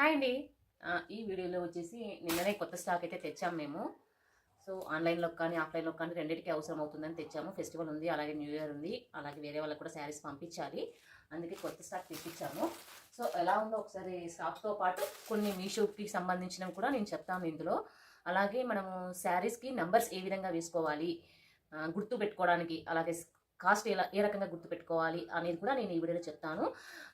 Hi అండి. ఈ వీడియోలో వచ్చేసి నిన్ననే కొత్త స్టాక్ అయితే తెచ్చాము మేము. సో ఆన్లైన్లో కానీ ఆఫ్లైన్లో కానీ రెండింటికి అవసరం అవుతుందని తెచ్చాము. ఫెస్టివల్ ఉంది, అలాగే న్యూ ఇయర్ ఉంది, అలాగే వేరే వాళ్ళకి కూడా శారీస్ పంపించాలి. అందుకే కొత్త స్టాక్ తెప్పించాము. సో ఎలా ఉందో ఒకసారి స్టాక్తో పాటు కొన్ని మీషోకి సంబంధించినవి కూడా నేను చెప్తాను ఇందులో. అలాగే మనము శారీస్కి నంబర్స్ ఏ విధంగా వేసుకోవాలి, గుర్తు పెట్టుకోవడానికి, అలాగే కాస్ట్ ఏ రకంగా గుర్తుపెట్టుకోవాలి అనేది కూడా నేను ఈ వీడియోలో చెప్తాను.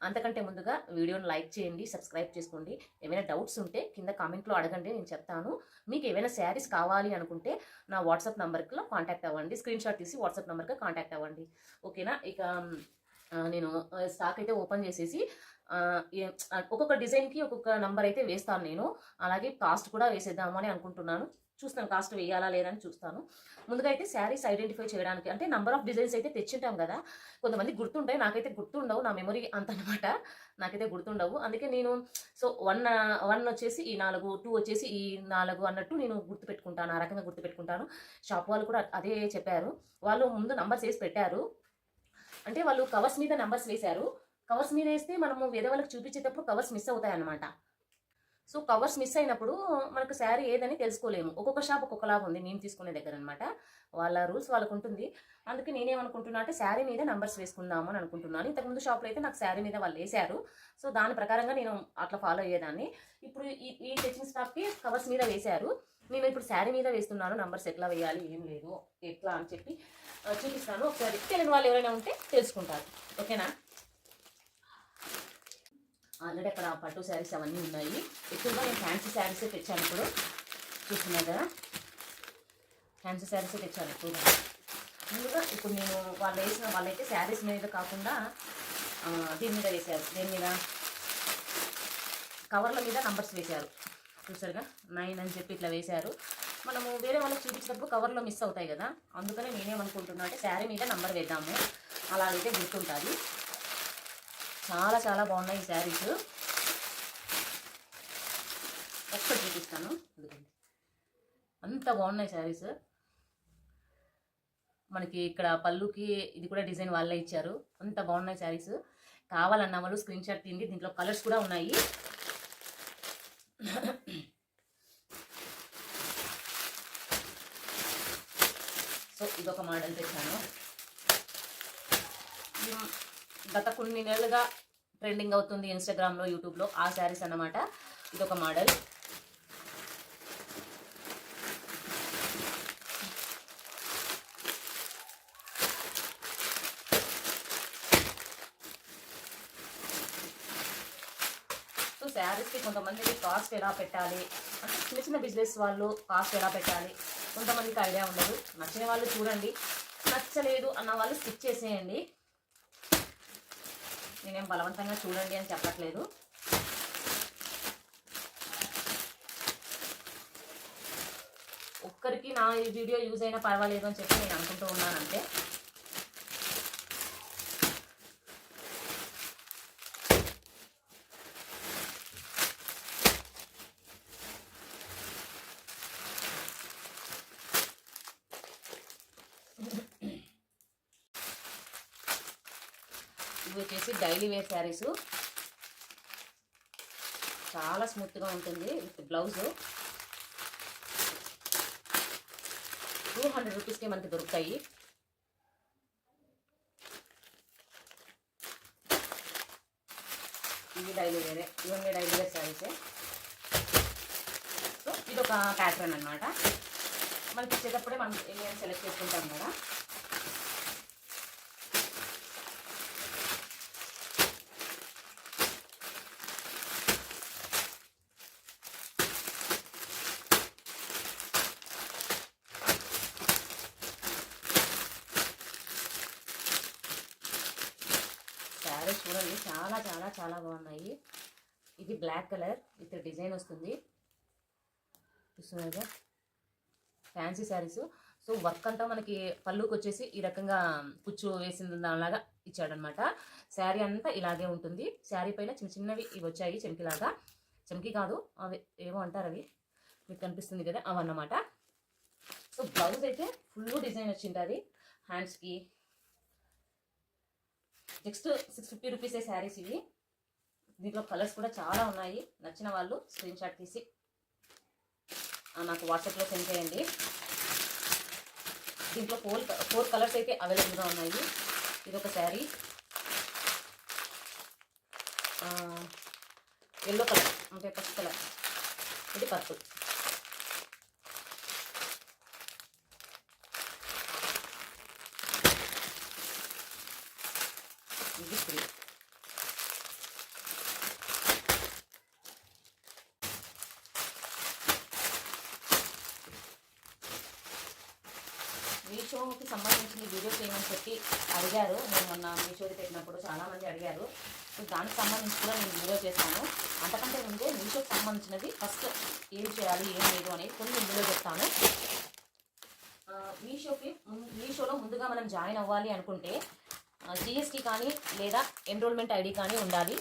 అంతకంటే ముందుగా వీడియోని లైక్ చేయండి, సబ్స్క్రైబ్ చేసుకోండి. ఏమైనా డౌట్స్ ఉంటే కింద కామెంట్లో అడగండి, నేను చెప్తాను. మీకు ఏమైనా శారీస్ కావాలి అనుకుంటే నా వాట్సాప్ నెంబర్కి కాంటాక్ట్ అవ్వండి. స్క్రీన్ షాట్ తీసి వాట్సాప్ నెంబర్కి కాంటాక్ట్ అవ్వండి. ఓకేనా? ఇక నేను స్టాక్ అయితే ఓపెన్ చేసేసి ఒక్కొక్క డిజైన్కి ఒక్కొక్క నెంబర్ అయితే వేస్తాను నేను. అలాగే కాస్ట్ కూడా వేసేద్దాము అని అనుకుంటున్నాను. చూస్తాను కాస్ట్ వేయాలా లేదని చూస్తాను. ముందుగా అయితే శారీస్ ఐడెంటిఫై చేయడానికి, అంటే నంబర్ ఆఫ్ డిజైన్స్ అయితే తెచ్చింటాం కదా, కొంతమంది గుర్తుంటాయి, నాకైతే గుర్తుండవు. నా మెమరీ అంత అనమాట, నాకైతే గుర్తుండవు. అందుకే నేను సో వన్ వచ్చేసి ఈ 4, 2 వచ్చేసి ఈ 4 అన్నట్టు నేను గుర్తుపెట్టుకుంటాను, ఆ రకంగా గుర్తుపెట్టుకుంటాను. షాప్ వాళ్ళు కూడా అదే చెప్పారు. వాళ్ళు ముందు నంబర్స్ వేసి పెట్టారు, అంటే వాళ్ళు కవర్స్ మీద నంబర్స్ వేశారు. కవర్స్ మీద వేస్తే మనము వేరే వాళ్ళకి చూపించేటప్పుడు కవర్స్ మిస్ అవుతాయి అన్నమాట. సో కవర్స్ మిస్ అయినప్పుడు మనకు శారీ ఏదని తెలుసుకోలేము. ఒక్కొక్క షాప్ ఒక్కొక్కలాగా ఉంది మేము తీసుకునే దగ్గర అనమాట. వాళ్ళ రూల్స్ వాళ్ళకు ఉంటుంది. అందుకే నేనేమనుకుంటున్నా అంటే శారీ మీద నంబర్స్ వేసుకుందాము అని అనుకుంటున్నాను. ఇంతకుముందు షాప్లో అయితే నాకు శారీ మీద వాళ్ళు వేశారు. సో దాని ప్రకారంగా నేను అట్లా ఫాలో అయ్యేదాన్ని. ఇప్పుడు ఈ తెచ్చిన స్టాక్కి కవర్స్ మీద వేశారు. నేను ఇప్పుడు శారీ మీద వేస్తున్నాను. నంబర్స్ ఎట్లా వేయాలి, ఏం లేదు, ఎట్లా అని చెప్పి చూపిస్తాను. ఒకసారి తెలియని వాళ్ళు ఎవరైనా ఉంటే తెలుసుకుంటారు. ఓకేనా? ఆల్రెడీ అక్కడ పట్టు శారీస్ అవన్నీ ఉన్నాయి. ఎక్కువగా నేను ఫ్యాన్సీ శారీసే తెచ్చాను. ఇప్పుడు చూస్తున్నారు కదా, ఫ్యాన్సీ శారీసే తెచ్చాను ఎక్కువగా. ముందుగా ఇప్పుడు నేను వాళ్ళైతే శారీస్ మీద కాకుండా దీని మీద వేశారు. దేని మీద? కవర్ల మీద నంబర్స్ వేశారు. చూసారుగా, 9 అని చెప్పి ఇట్లా వేశారు. మనము వేరే వాళ్ళకి చూపించినప్పుడు కవర్లో మిస్ అవుతాయి కదా, అందుకని నేనేమనుకుంటున్నా అంటే శారీ మీద నంబర్ వేద్దాము, అలాగైతే గుర్తుంటుంది. చాలా చాలా బాగున్నాయి ఈ శారీస్. ఒక్కటి చూపిస్తాను, అంత బాగున్నాయి శారీస్. మనకి ఇక్కడ పళ్ళుకి ఇది కూడా డిజైన్ వాళ్ళే ఇచ్చారు. అంత బాగున్నాయి శారీస్. కావాలన్న వాళ్ళు స్క్రీన్ షాట్ తీయండి. దీంట్లో కలర్స్ కూడా ఉన్నాయి. సో ఇదొక మోడల్ తెచ్చాను. గత కొన్ని నెలలుగా ట్రెండింగ్ అవుతుంది ఇన్స్టాగ్రామ్లో, యూట్యూబ్లో ఆ శారీస్ అన్నమాట. ఇదొక మోడల్. సో శారీస్కి కొంతమందికి కాస్ట్ ఎలా పెట్టాలి అంటే, చిన్న చిన్న బిజినెస్ వాళ్ళు కాస్ట్ ఎలా పెట్టాలి కొంతమందికి ఐడియా ఉండదు. నచ్చిన వాళ్ళు చూడండి, నచ్చలేదు అన్న వాళ్ళు స్కిప్ చేసేయండి. నేనేం బలవంతంగా చూడండి అని చెప్పట్లేదు. ఒక్కరికి నా ఈ వీడియో యూజ్ అయినా పర్వాలేదు అని చెప్పి నేను అనుకుంటూ ఉన్నాను అంతే. ఇవి వచ్చేసి డైలీ వేర్ శారీస్. చాలా స్మూత్గా ఉంటుంది. విత్ బ్లౌజ్ 200 రూపీస్కి మనకి దొరుకుతాయి. ఇవి డైలీ వేరే, ఇవన్నీ డైలీ వేర్ శారీసే. సో ఇదొక ప్యాటర్న్ అనమాట. మనకి ఇచ్చేటప్పుడే మనం ఏమైనా సెలెక్ట్ చేసుకుంటాం కదా. శారీస్ చూడండి, చాలా చాలా చాలా బాగున్నాయి. ఇది బ్లాక్ కలర్ విత్ డిజైన్ వస్తుంది, చూస్తున్నారుగా, ఫ్యాన్సీ శారీస్. సో వర్క్ అంతా మనకి పళ్ళుకి వచ్చేసి ఈ రకంగా కుచ్చు వేసింది దానిలాగా ఇచ్చాడనమాట. శారీ అంతా ఇలాగే ఉంటుంది. శారీ పైన చిన్న చిన్నవి ఇవి వచ్చాయి, చెంకిలాగా. చెంకి కాదు, అవి ఏమో అంటారు, అవి మీకు కనిపిస్తుంది కదా, అవన్నమాట. సో బ్లౌజ్ అయితే ఫుల్ డిజైన్ వచ్చింటుంది హ్యాండ్స్కి. నెక్స్ట్ 650 రూపీసే శారీస్ ఇవి. దీంట్లో కలర్స్ కూడా చాలా ఉన్నాయి. నచ్చిన వాళ్ళు స్క్రీన్ షాట్ తీసి నాకు వాట్సాప్లో సెండ్ చేయండి. దీంట్లో ఫోర్ కలర్స్ అయితే అవైలబుల్గా ఉన్నాయి. ఇది ఒక శారీ, ఎల్లో కలర్ అంటే పసుపు కలర్, ఇది పర్పుల్, ఇది గ్రీన్. మీషోకి సంబంధించిన వీడియోస్ ఏమని చెప్పి అడిగారు. నేను మొన్న మీషోది పెట్టినప్పుడు చాలామంది అడిగారు. సో దానికి సంబంధించి కూడా నేను వీడియో చేస్తాను. అంతకంటే ముందే మీషోకి సంబంధించినది ఫస్ట్ ఏం చేయాలి ఏం లేదు అనేది కొన్ని వీడియో చెప్తాను. మీషోలో ముందుగా మనం జాయిన్ అవ్వాలి అనుకుంటే జిఎస్టీ కానీ లేదా ఎన్రోల్మెంట్ ఐడి కానీ ఉండాలి.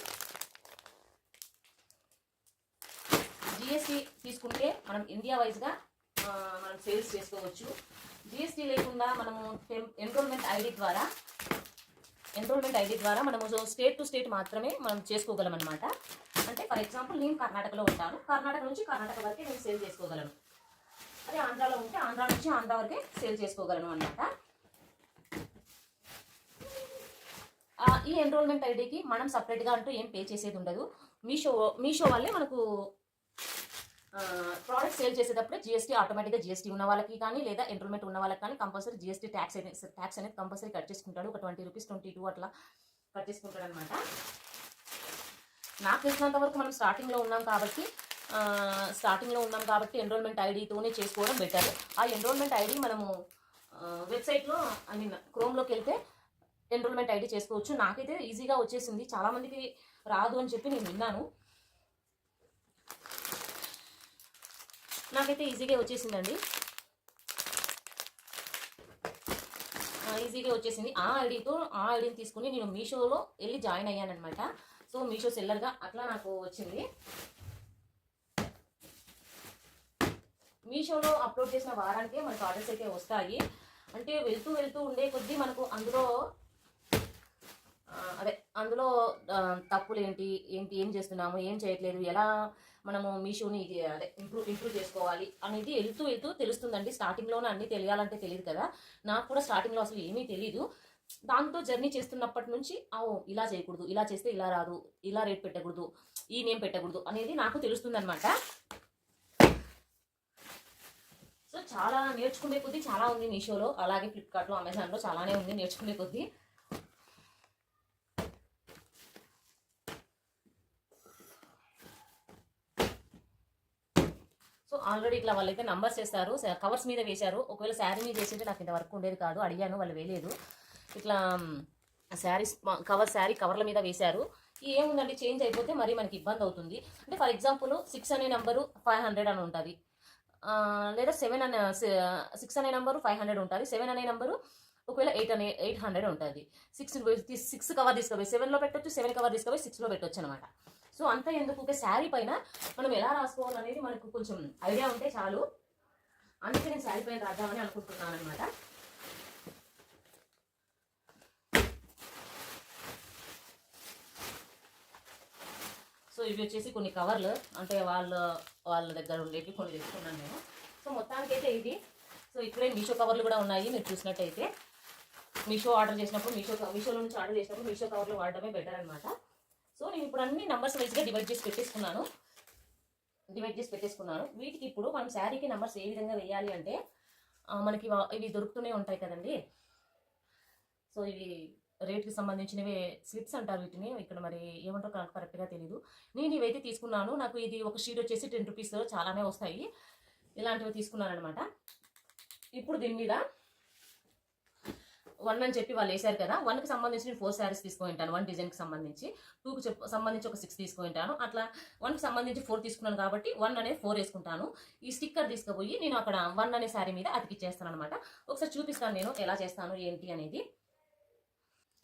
జిఎస్టీ తీసుకుంటే మనం ఇండియా వైజ్గా మనం సేల్స్ చేసుకోవచ్చు. జిఎస్టీ లేకుండా మనము ఎన్రోల్మెంట్ ఐడి ద్వారా మనము స్టేట్ టు స్టేట్ మాత్రమే మనం చేసుకోగలం అనమాట. అంటే ఫర్ ఎగ్జాంపుల్ నేను కర్ణాటకలో ఉంటాను, కర్ణాటక నుంచి కర్ణాటక వరకే నేను సేల్ చేసుకోగలను. అదే ఆంధ్రాలో ఉంటే ఆంధ్రా నుంచి ఆంధ్రా వరకే సేల్ చేసుకోగలను అనమాట. ఈ ఎన్రోల్మెంట్ ఐడికి మనం సపరేట్గా అంటూ ఏం పే చేసేది ఉండదు. మీషో వల్లే మనకు ప్రోడక్ట్ సేల్ చేసేటప్పుడే జిఎస్టీ ఆటోమేటిక్గా జిఎస్టీ ఉన్న వాళ్ళకి కానీ లేదా ఎన్రోల్మెంట్ ఉన్న వాళ్ళకి కానీ కంపల్సరీ జిఎస్టీ ట్యాక్స్ అనేది కంపల్సరీ కట్ చేసుకుంటాడు. ఒక 20 రూపీస్ 22 అట్లా కట్ చేసుకుంటాడు అనమాట. నాకు తెలిసినంత వరకు మనం స్టార్టింగ్లో ఉన్నాం కాబట్టి ఎన్రోల్మెంట్ ఐడితోనే చేసుకోవడం బెటర్. ఆ ఎన్రోల్మెంట్ ఐడి మనము వెబ్సైట్లో క్రోమ్లోకి వెళ్తే ఎన్రోల్మెంట్ ఐడి చేసుకోవచ్చు. నాకైతే ఈజీగా వచ్చేసింది, చాలామందికి రాదు అని చెప్పి నేను విన్నాను. నాకైతే ఈజీగా వచ్చేసిందండి. ఆ ఐడిని తీసుకుని నేను మీషోలో వెళ్ళి జాయిన్ అయ్యానమాట. సో మీషో సెల్లర్గా అట్లా నాకు వచ్చింది. మీషోలో అప్లోడ్ చేసిన వారానికే మనకు ఆర్డర్స్ అయితే వస్తాయి. అంటే వెళ్తూ ఉండే కొద్దీ మనకు అందులో తప్పులు ఏంటి ఏం చేస్తున్నాము, ఏం చేయట్లేదు, ఎలా మనము మీషోని ఇంప్రూవ్ చేసుకోవాలి అనేది వెళ్తూ తెలుస్తుందండి. స్టార్టింగ్లోనే అన్నీ తెలియాలంటే తెలియదు కదా. నాకు కూడా స్టార్టింగ్లో అసలు ఏమీ తెలీదు. దాంతో జర్నీ చేస్తున్నప్పటి నుంచి ఇలా చేయకూడదు, ఇలా చేస్తే ఇలా రాదు, ఇలా రేట్ పెట్టకూడదు, ఈ నేమ్ పెట్టకూడదు అనేది నాకు తెలుస్తుంది అనమాట. సో చాలా నేర్చుకునే కొద్దీ చాలా ఉంది మీషోలో, అలాగే ఫ్లిప్కార్ట్లో, అమెజాన్లో చాలానే ఉంది నేర్చుకునే కొద్దీ. సో ఆల్రెడీ ఇట్లా వాళ్ళైతే నంబర్స్ వేస్తారు, కవర్స్ మీద వేశారు. ఒకవేళ శారీ మీద వేసింటే నాకు ఇంత వర్క్ ఉండేది కాదు, అడిగాను వాళ్ళు వేయలేదు. ఇట్లా శారీ కవర్ల మీద వేశారు. ఏముందండి, చేంజ్ అయిపోతే మరి మనకి ఇబ్బంది అవుతుంది. అంటే ఫర్ ఎగ్జాంపుల్ 6 అనే నెంబరు 500 అని ఉంటుంది, లేదా 6 అనే నెంబరు 500 ఉంటుంది, 7 అనే నెంబరు ఒకవేళ 800 ఉంటుంది. 6 కవర్ తీసుకుపోయి 7లో పెట్టొచ్చు, 7 కవర్ తీసుకుపోయి 6లో పెట్టొచ్చు అనమాట. సో అంతా ఎందుకు, ఒక శారీ పైన మనం ఎలా రాసుకోవాలనేది మనకు కొంచెం ఐడియా ఉంటే చాలు. అందుకే నేను శారీ పైన రాద్దామని అనుకుంటున్నాను అనమాట. సో ఇవి వచ్చేసి కొన్ని కవర్లు, అంటే వాళ్ళ దగ్గర ఉండేవి కొన్ని తెచ్చుకున్నాను నేను. సో మొత్తానికైతే ఇది. సో ఇక్కడే మీషో కవర్లు కూడా ఉన్నాయి, మీరు చూసినట్టయితే. మీషో ఆర్డర్ చేసినప్పుడు మీషోలో నుంచి ఆర్డర్ చేసినప్పుడు మీషో కవర్లు వాడడమే బెటర్ అనమాట. సో నేను ఇప్పుడు అన్ని నెంబర్స్ వైజ్గా డివైడ్ చేసి పెట్టేసుకున్నాను. వీటికి ఇప్పుడు మనం శారీకి నెంబర్స్ ఏ విధంగా వేయాలి అంటే మనకి ఇవి దొరుకుతూనే ఉంటాయి కదండి. సో ఇవి రేట్కి సంబంధించినవి స్లిప్స్ అంటారు వీటిని, ఇక్కడ మరి ఏమంటారో నాకు కరెక్ట్గా తెలీదు. నేను ఇవైతే తీసుకున్నాను. నాకు ఇది ఒక షీట్ వచ్చేసి 10 రూపీస్, చాలానే వస్తాయి. ఇలాంటివి తీసుకున్నాను అనమాట. ఇప్పుడు దీని మీద 1 అని చెప్పి వాళ్ళు వేశారు కదా, 1కి సంబంధించి నేను 4 శారీస్ తీసుకుంటాను. 1 డిజైన్కి సంబంధించి, 2కి సంబంధించి ఒక 6 తీసుకుంటాను. అట్లా 1కి సంబంధించి 4 తీసుకున్నాను కాబట్టి 1 అనేది 4 వేసుకుంటాను. ఈ స్టిక్కర్ తీసుకుపోయి నేను అక్కడ 1 అనే శారీ మీద అతికిచ్చేస్తాను అనమాట. ఒకసారి చూపిస్తాను నేను ఎలా చేస్తాను ఏంటి అనేది.